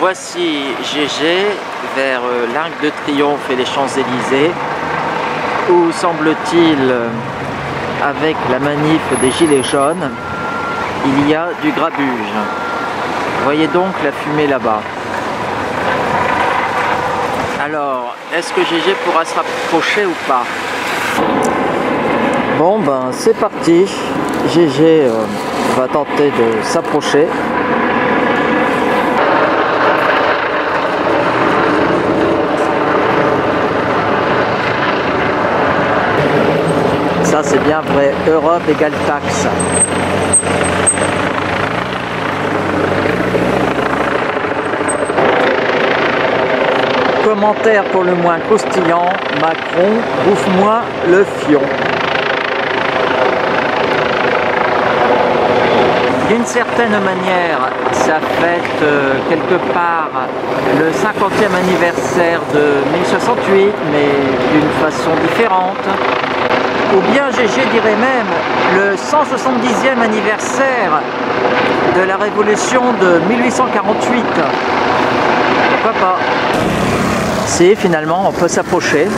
voici GG vers l'Arc de Triomphe et les Champs-Élysées, où semble-t-il, avec la manif des Gilets jaunes, il y a du grabuge. Voyez donc la fumée là-bas. Alors, est-ce que GG pourra se rapprocher ou pas? Bon ben c'est parti. GG va tenter de s'approcher. Ça c'est bien vrai, Europe égale taxe. Commentaire pour le moins croustillant, Macron, bouffe-moi le fion. D'une certaine manière, ça fête quelque part le 50e anniversaire de 1068, mais d'une façon différente. Ou bien GG dirait même le 170e anniversaire de la révolution de 1848. Pourquoi pas? Si finalement on peut s'approcher.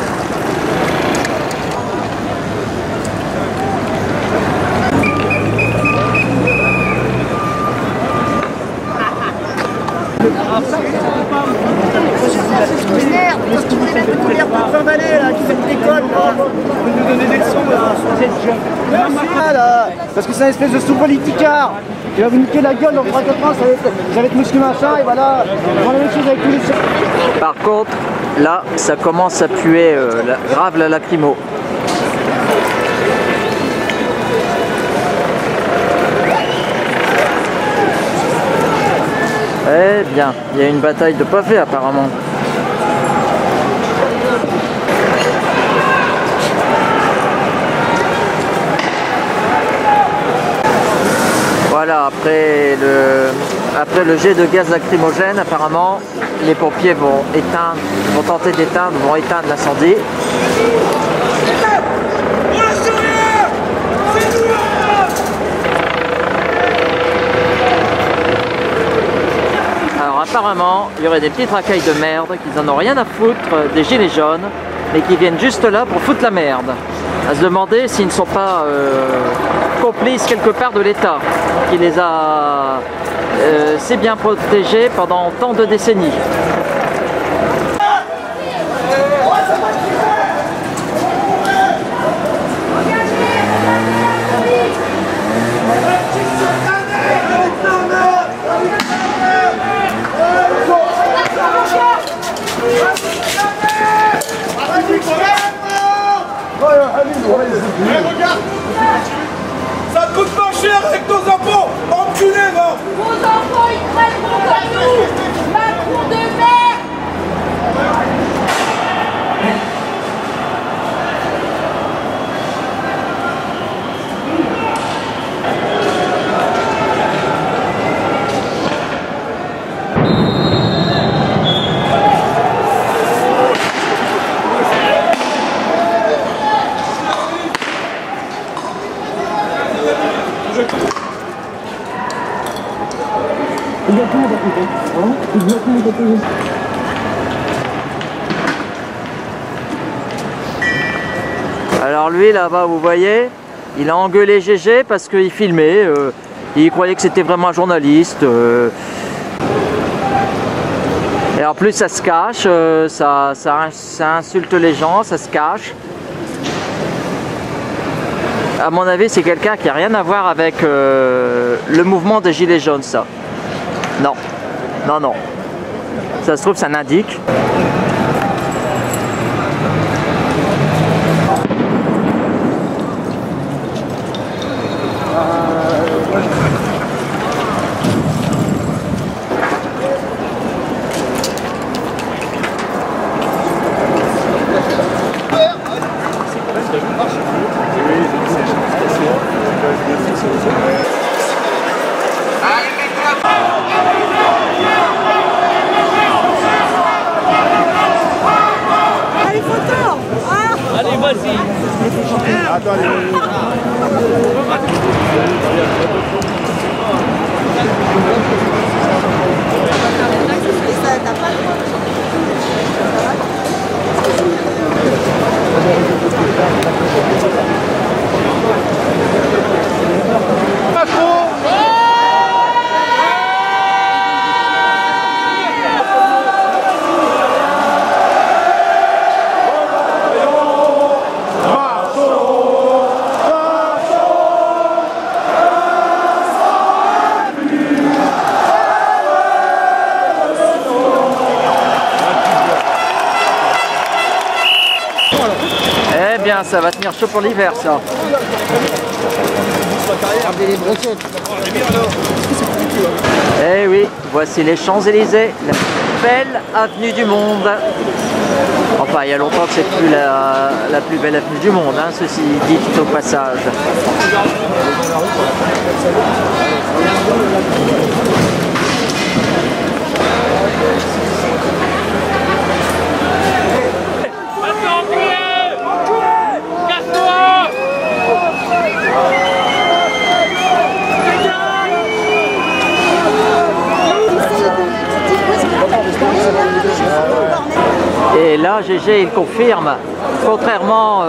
Parce que c'est un espèce de sous-politicard. Il va vous niquer la gueule dans 3-4 ans, vous allez être musclé machin, et voilà. On a la même chose avec tous les... Par contre, là, ça commence à puer grave la lacrymo. Eh bien, il y a une bataille de pavés apparemment. Voilà, après le jet de gaz lacrymogène, apparemment, les pompiers vont tenter d'éteindre, vont éteindre l'incendie. Alors apparemment, il y aurait des petites racailles de merde qui n'en ont rien à foutre des gilets jaunes, mais qui viennent juste là pour foutre la merde. À se demander s'ils ne sont pas complices quelque part de l'État, qui les a si bien protégés pendant tant de décennies. Regarde, ça te coûte pas cher avec nos impôts, enculé, va. Vos enfants, ils crèveront comme nous. Macron de merde. Alors lui là-bas, vous voyez, il a engueulé GG parce qu'il filmait, il croyait que c'était vraiment un journaliste. Et en plus ça se cache, ça insulte les gens, ça se cache. À mon avis, c'est quelqu'un qui n'a rien à voir avec le mouvement des Gilets jaunes, ça. Non, non, non. Ça se trouve, ça n'indique. bien, ça va tenir chaud pour l'hiver, ça. Regardez les brochettes. Eh oui, voici les Champs-Élysées, la plus belle avenue du monde. Enfin, il y a longtemps que c'est plus la plus belle avenue du monde, hein, ceci dit au passage. Et là, GG, il confirme, contrairement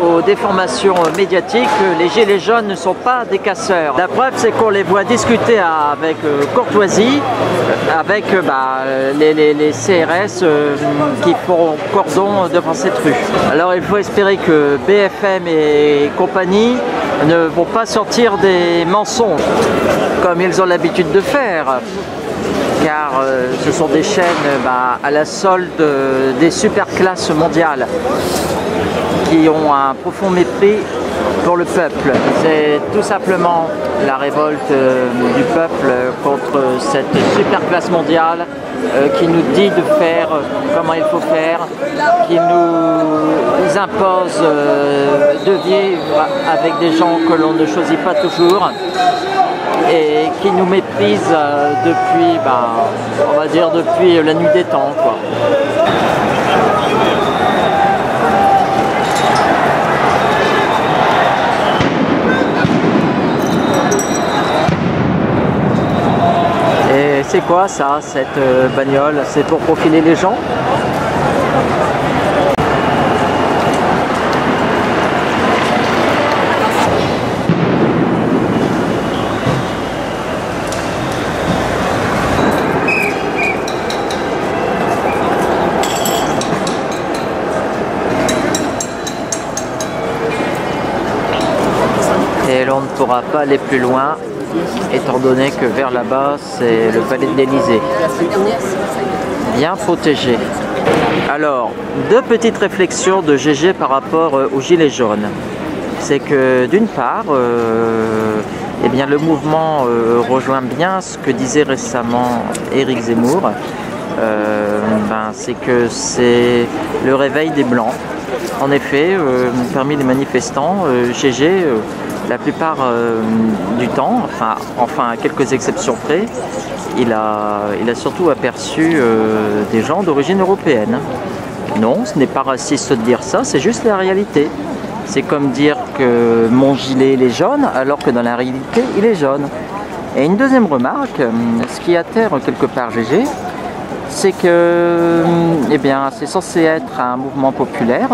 aux déformations médiatiques, les gilets jaunes ne sont pas des casseurs. La preuve, c'est qu'on les voit discuter avec courtoisie avec les CRS qui font cordon devant cette rue. Alors, il faut espérer que BFM et compagnie ne vont pas sortir des mensonges, comme ils ont l'habitude de faire. Car ce sont des chaînes à la solde des superclasses mondiales qui ont un profond mépris pour le peuple. C'est tout simplement la révolte du peuple contre cette superclasse mondiale qui nous dit de faire comment il faut faire, qui nous impose de vivre avec des gens que l'on ne choisit pas toujours, et qui nous méprise depuis, on va dire depuis la nuit des temps, quoi. Et c'est quoi ça, cette bagnole? C'est pour profiler les gens? Et l'on ne pourra pas aller plus loin, étant donné que vers là-bas, c'est le palais de l'Élysée. Bien protégé. Alors, deux petites réflexions de GG par rapport aux Gilets jaunes. C'est que d'une part, eh bien, le mouvement rejoint bien ce que disait récemment Éric Zemmour. C'est que c'est le réveil des Blancs. En effet, parmi les manifestants, GG, la plupart du temps, enfin à quelques exceptions près, il a surtout aperçu des gens d'origine européenne. Non, ce n'est pas raciste de dire ça, c'est juste la réalité. C'est comme dire que mon gilet il est jaune alors que dans la réalité il est jaune. Et une deuxième remarque, ce qui atterre quelque part GG, c'est que c'est censé être un mouvement populaire,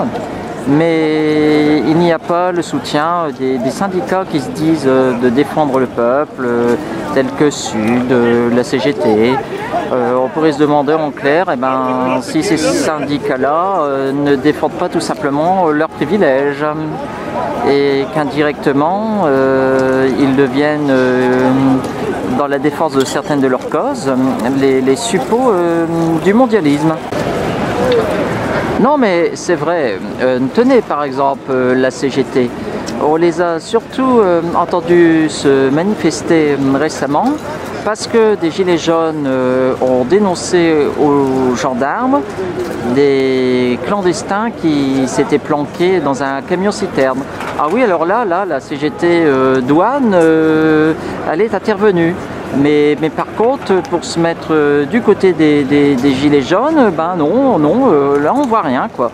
mais il n'y a pas le soutien des syndicats qui se disent de défendre le peuple, tels que Sud, la CGT. On pourrait se demander en clair si ces syndicats-là ne défendent pas tout simplement leurs privilèges et qu'indirectement ils deviennent, dans la défense de certaines de leurs causes, les suppôts du mondialisme. Non mais c'est vrai, tenez par exemple la CGT, on les a surtout entendus se manifester récemment parce que des gilets jaunes ont dénoncé aux gendarmes des clandestins qui s'étaient planqués dans un camion-citerne. Ah oui, alors là la CGT douane, elle est intervenue. Mais par contre, pour se mettre du côté des gilets jaunes, non, là on voit rien, quoi.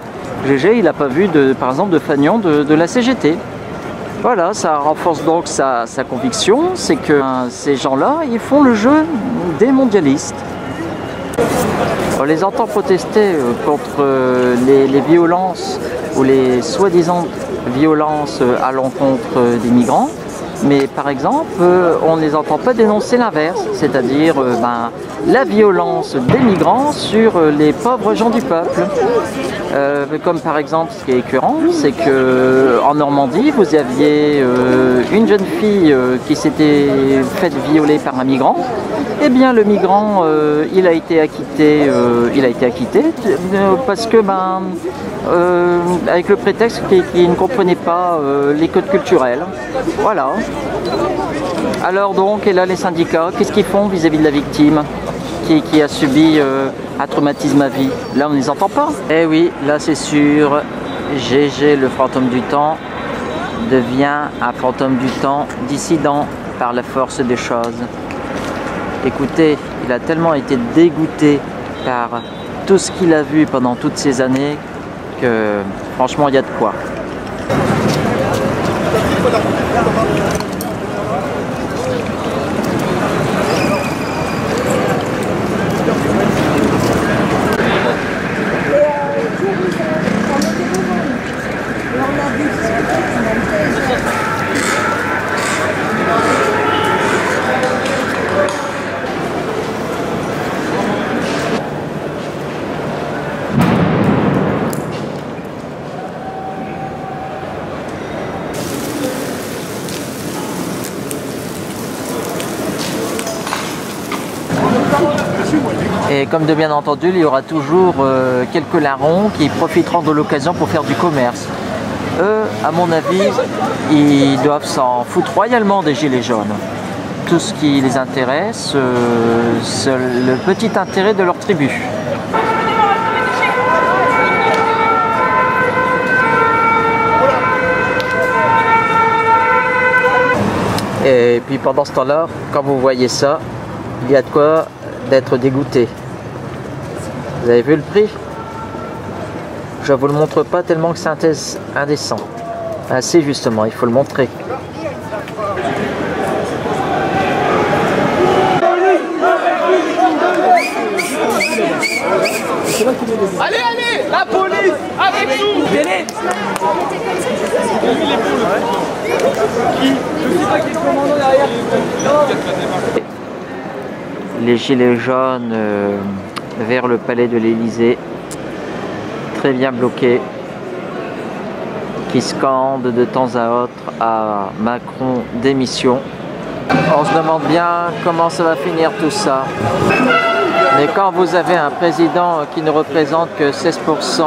GG, il n'a pas vu par exemple de fanion de la CGT. Voilà, ça renforce donc sa conviction, c'est que ces gens-là, ils font le jeu des mondialistes. On les entend protester contre les violences ou les soi-disant violences à l'encontre des migrants. Mais par exemple, on ne les entend pas dénoncer l'inverse, c'est-à-dire la violence des migrants sur les pauvres gens du peuple. Comme par exemple, ce qui est écœurant, c'est qu'en Normandie, vous aviez une jeune fille qui s'était faite violer par un migrant. Eh bien, le migrant, il a été acquitté parce que, avec le prétexte qu'il ne comprenait pas les codes culturels. Voilà. Alors donc, et là, les syndicats, qu'est-ce qu'ils font vis-à-vis de la victime qui a subi un traumatisme à vie? Là, on ne les entend pas. Eh oui, là, c'est sûr, GG, le fantôme du temps, devient un fantôme du temps dissident par la force des choses. Écoutez, il a tellement été dégoûté par tout ce qu'il a vu pendant toutes ces années que franchement il y a de quoi. Et comme de bien entendu, il y aura toujours quelques larrons qui profiteront de l'occasion pour faire du commerce. Eux, à mon avis, ils doivent s'en foutre royalement des gilets jaunes. Tout ce qui les intéresse, c'est le petit intérêt de leur tribu. Et puis pendant ce temps-là, quand vous voyez ça, il y a de quoi d'être dégoûté. Vous avez vu le prix? Je ne vous le montre pas tellement que c'est indécent. Ah si, justement, il faut le montrer. Allez, allez, la police, avec nous. Venez. Les gilets jaunes vers le palais de l'Élysée, très bien bloqués, qui scandent de temps à autre à Macron démission. On se demande bien comment ça va finir tout ça. Mais quand vous avez un président qui ne représente que 16%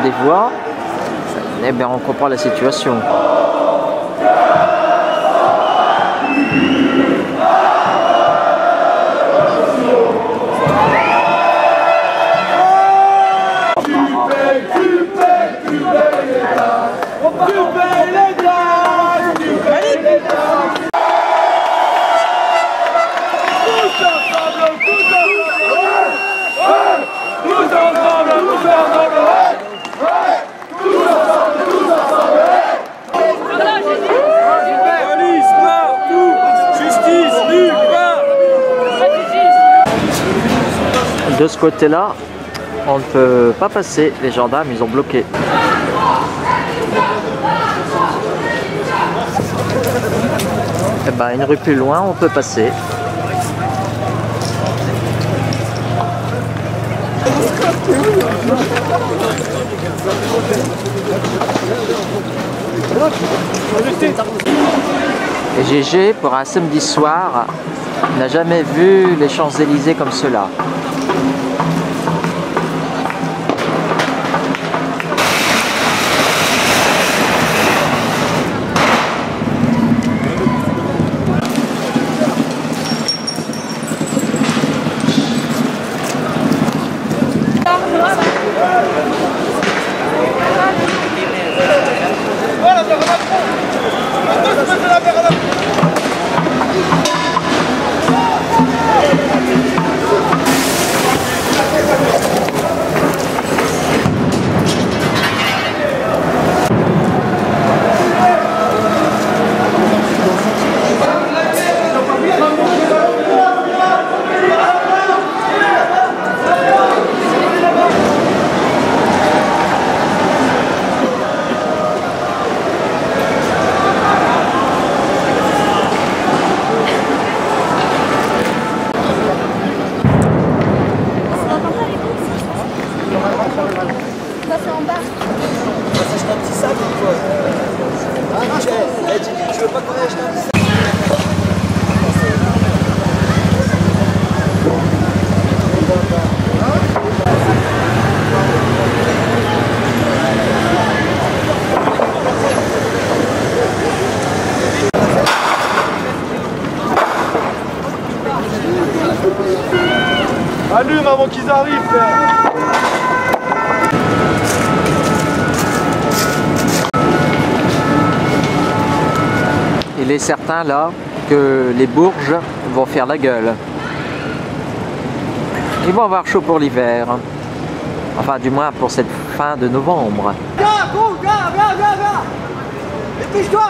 des voix, eh bien on comprend la situation. De ce côté-là, on ne peut pas passer. Les gendarmes, ils ont bloqué. Et ben, une rue plus loin, on peut passer. Et GG, pour un samedi soir, n'a jamais vu les Champs-Élysées comme cela. avant qu'ils arrivent, frère. Il est certain là que les Bourges vont faire la gueule. Ils vont avoir chaud pour l'hiver. Enfin, du moins pour cette fin de novembre. Gars, go, gars, viens. Dépêche-toi.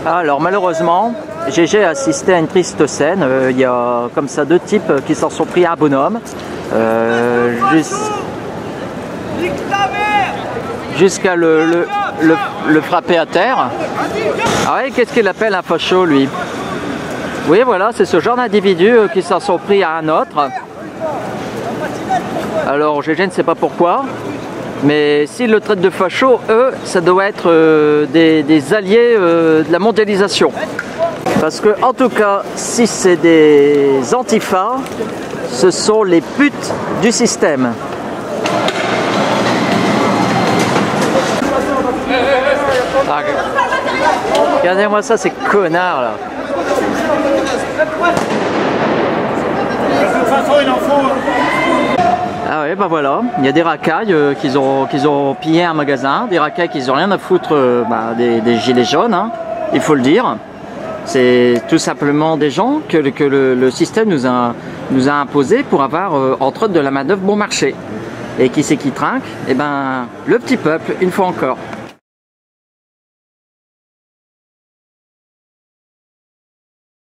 Alors malheureusement, GG a assisté à une triste scène. Il y a comme ça deux types qui s'en sont pris à un bonhomme. Jusqu'à le frapper à terre. Ah ouais, qu'est-ce qu'il appelle un facho, lui? Oui, voilà, c'est ce genre d'individus qui s'en sont pris à un autre. Alors, GG ne sait pas pourquoi, mais s'ils le traitent de facho, eux, ça doit être des alliés de la mondialisation. Parce que, en tout cas, si c'est des antifas, ce sont les putes du système. Regardez-moi ça, ces connards là. De toute façon, il en faut. Ah ouais, bah voilà, il y a des racailles qu'ils ont pillé un magasin, des racailles qui n'ont rien à foutre des gilets jaunes, hein, il faut le dire. C'est tout simplement des gens que le système nous a imposé pour avoir entre autres de la main-d'œuvre bon marché. Et qui c'est qui trinque? Eh ben, le petit peuple, une fois encore.